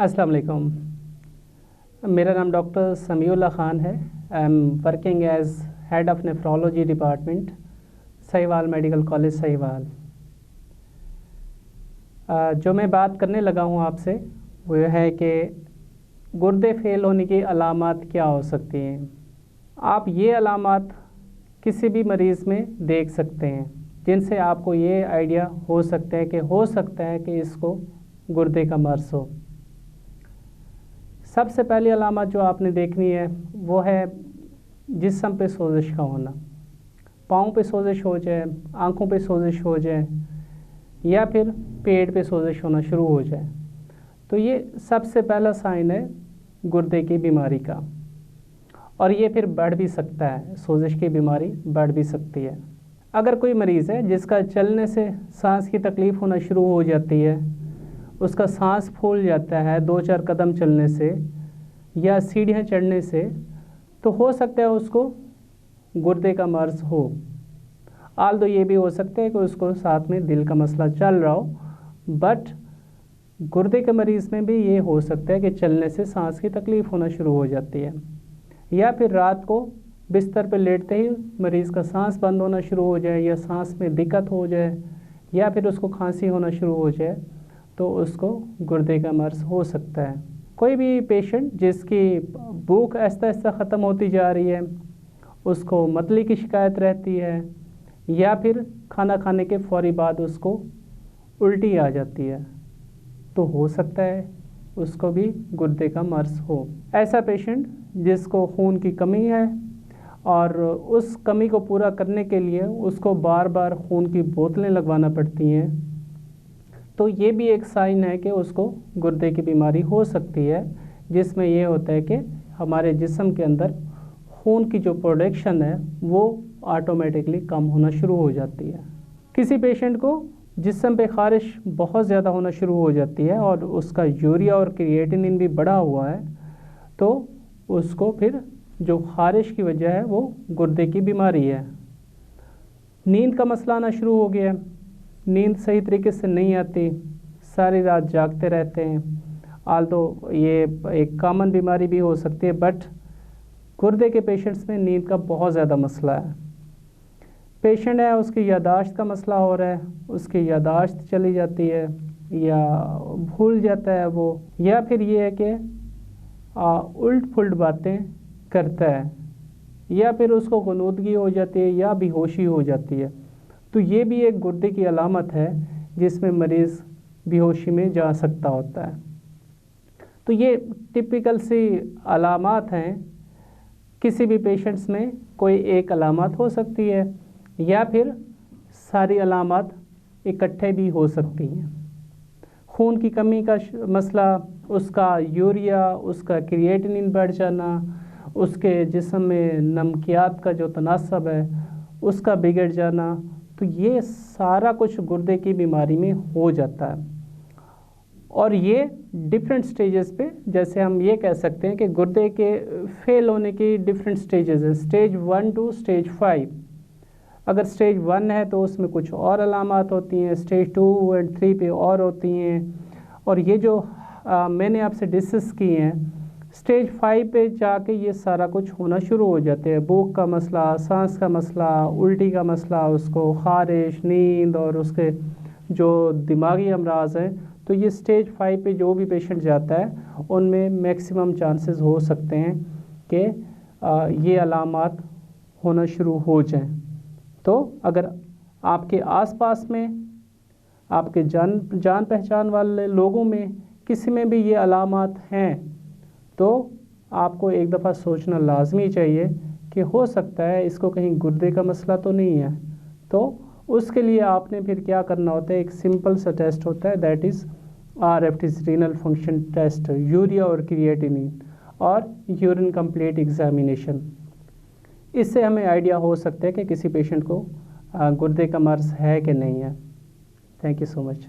अस्सलाम वालेकुम। मेरा नाम डॉक्टर समीउल्लाह ख़ान है। I am working as head of nephrology department, Sahiwal medical college Sahiwal. जो मैं बात करने लगा हूँ आपसे वो है कि गुर्दे फेल होने की अलामात क्या हो सकती हैं। आप ये अलामात किसी भी मरीज़ में देख सकते हैं जिनसे आपको ये आइडिया हो सकता है कि इसको गुर्दे का मर्ज़ हो। सबसे पहली अलामत जो आपने देखनी है वो है जिस्म पे सोजिश का होना। पाँव पे सोजिश हो जाए, आँखों पे सोजिश हो जाए या फिर पेट पे सोजिश होना शुरू हो जाए, तो ये सबसे पहला साइन है गुर्दे की बीमारी का। और ये फिर बढ़ भी सकता है, सोजिश की बीमारी बढ़ भी सकती है। अगर कोई मरीज़ है जिसका चलने से सांस की तकलीफ़ होना शुरू हो जाती है, उसका सांस फूल जाता है 2-4 कदम चलने से या सीढ़ियाँ चढ़ने से, तो हो सकता है उसको गुर्दे का मर्ज़ हो। आल्दो ये भी हो सकता है कि उसको साथ में दिल का मसला चल रहा हो, बट गुर्दे के मरीज़ में भी ये हो सकता है कि चलने से सांस की तकलीफ़ होना शुरू हो जाती है, या फिर रात को बिस्तर पर लेटते ही मरीज़ का सांस बंद होना शुरू हो जाए या सांस में दिक्कत हो जाए या फिर उसको खांसी होना शुरू हो जाए, तो उसको गुर्दे का मर्ज़ हो सकता है। कोई भी पेशेंट जिसकी भूख आहिस्ता आहिस्ता ख़त्म होती जा रही है, उसको मतली की शिकायत रहती है या फिर खाना खाने के फ़ौरी बाद उसको उल्टी आ जाती है, तो हो सकता है उसको भी गुर्दे का मर्ज़ हो। ऐसा पेशेंट जिसको खून की कमी है और उस कमी को पूरा करने के लिए उसको बार बार खून की बोतलें लगवाना पड़ती हैं, तो ये भी एक साइन है कि उसको गुर्दे की बीमारी हो सकती है, जिसमें ये होता है कि हमारे जिस्म के अंदर खून की जो प्रोडक्शन है वो ऑटोमेटिकली कम होना शुरू हो जाती है। किसी पेशेंट को जिस्म पे ख़ारिश बहुत ज़्यादा होना शुरू हो जाती है और उसका यूरिया और क्रिएटिनिन भी बढ़ा हुआ है, तो उसको फिर जो ख़ारिश की वजह है वो गुर्दे की बीमारी है। नींद का मसला आना शुरू हो गया, नींद सही तरीके से नहीं आती, सारी रात जागते रहते हैं। आल्दो ये एक कॉमन बीमारी भी हो सकती है, बट गुर्दे के पेशेंट्स में नींद का बहुत ज़्यादा मसला है। पेशेंट है उसकी यादाश्त का मसला हो रहा है, उसकी यादाश्त चली जाती है या भूल जाता है वो, या फिर ये है कि उल्ट पुल्ट बातें करता है, या फिर उसको ग़ुनूदगी हो जाती है या बेहोशी हो जाती है, तो ये भी एक गुर्दे की अलामत है जिसमें मरीज़ बेहोशी में जा सकता होता है। तो ये टिपिकल सी अलामत हैं। किसी भी पेशेंट्स में कोई एक अलामत हो सकती है या फिर सारी अलामत इकट्ठे भी हो सकती हैं। खून की कमी का मसला, उसका यूरिया, उसका क्रिएटिनिन बढ़ जाना, उसके जिस्म में नमकियात का जो तनासब है उसका बिगड़ जाना, तो ये सारा कुछ गुर्दे की बीमारी में हो जाता है। और ये डिफरेंट स्टेजेस पे, जैसे हम ये कह सकते हैं कि गुर्दे के फेल होने की डिफरेंट स्टेजेस हैं, स्टेज 1 to स्टेज 5। अगर स्टेज 1 है तो उसमें कुछ और अलामात होती हैं, स्टेज 2 और 3 पे और होती हैं, और ये जो मैंने आपसे डिस्कस की हैं, स्टेज 5 पे जाके ये सारा कुछ होना शुरू हो जाते हैं। भूख का मसला, सांस का मसला, उल्टी का मसला, उसको ख़ारिश, नींद और उसके जो दिमागी अमराज हैं, तो ये स्टेज 5 पे जो भी पेशेंट जाता है उनमें मैक्सिमम चांसेस हो सकते हैं कि ये अलामात होना शुरू हो जाएं। तो अगर आपके आसपास में आपके जान पहचान वाले लोगों में किसी में भी ये अलामात हैं, तो आपको एक दफ़ा सोचना लाजमी चाहिए कि हो सकता है इसको कहीं गुर्दे का मसला तो नहीं है। तो उसके लिए आपने फिर क्या करना होता है, एक सिंपल सा टेस्ट होता है, that is RFT, renal function test, urea और क्रिएटिनिन और यूरिन कंप्लीट एग्जामिनेशन। इससे हमें आइडिया हो सकता है कि किसी पेशेंट को गुर्दे का मर्ज़ है कि नहीं है। Thank you so much.